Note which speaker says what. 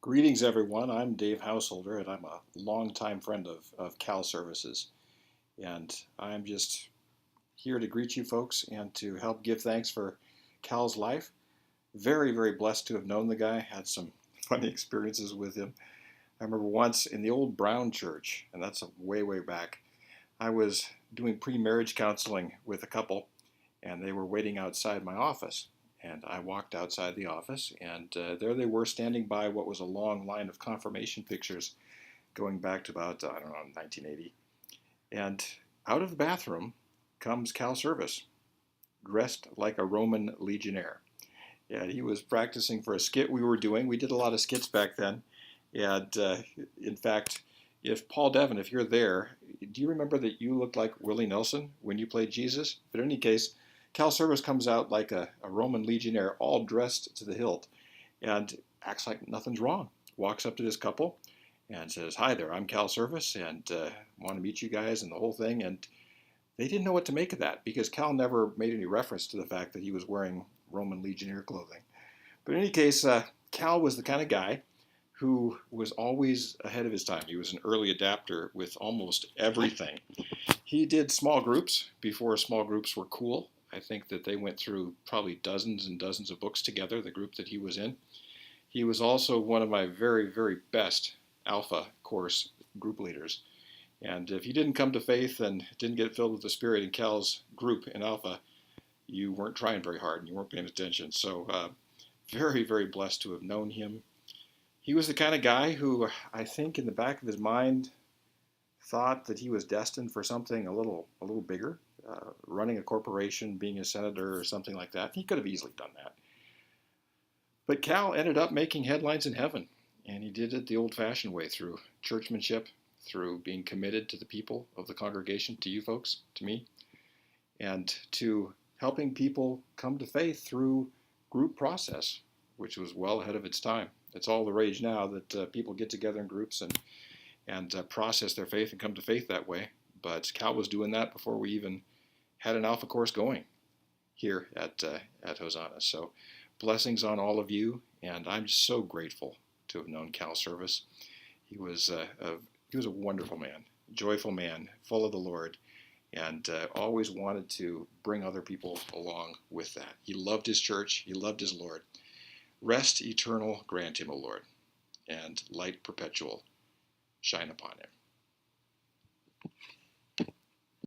Speaker 1: Greetings, everyone. I'm Dave Housholder, and I'm a longtime friend of Cal Services. And I'm just here to greet you folks and to help give thanks for Cal's life. Very, very blessed to have known the guy. Had some funny experiences with him. I remember once in the old Brown church, and that's way, way back, I was doing pre-marriage counseling with a couple, and they were waiting outside my office. And I walked outside the office, and there they were standing by what was a long line of confirmation pictures going back to about, I don't know, 1980. And out of the bathroom comes Cal Serviss, dressed like a Roman legionnaire. And he was practicing for a skit we were doing. We did a lot of skits back then. And in fact, if Paul Devon, if you're there, do you remember that you looked like Willie Nelson when you played Jesus? But in any case, Cal Serviss comes out like a Roman legionnaire, all dressed to the hilt, and acts like nothing's wrong. Walks up to this couple and says, "Hi there, I'm Cal Serviss, and want to meet you guys," and the whole thing. And they didn't know what to make of that because Cal never made any reference to the fact that he was wearing Roman legionnaire clothing. But in any case, Cal was the kind of guy who was always ahead of his time. He was an early adapter with almost everything. He did small groups before small groups were cool. I think that they went through probably dozens and dozens of books together, the group that he was in. He was also one of my very, very best Alpha course group leaders. And if you didn't come to faith and didn't get filled with the Spirit in Cal's group in Alpha, you weren't trying very hard and you weren't paying attention. So very, very blessed to have known him. He was the kind of guy who I think in the back of his mind thought that he was destined for something a little bigger. Running a corporation, being a senator or something like that. He could have easily done that. But Cal ended up making headlines in heaven, and he did it the old-fashioned way, through churchmanship, through being committed to the people of the congregation, to you folks, to me, and to helping people come to faith through group process, which was well ahead of its time. It's all the rage now that people get together in groups and process their faith and come to faith that way. But Cal was doing that before we even had an Alpha course going here at Hosanna. So blessings on all of you, and I'm just so grateful to have known Cal Serviss. He was a wonderful man, joyful man, full of the Lord, and always wanted to bring other people along with that. He loved his church. He loved his Lord. Rest eternal grant him, O Lord, and light perpetual shine upon him.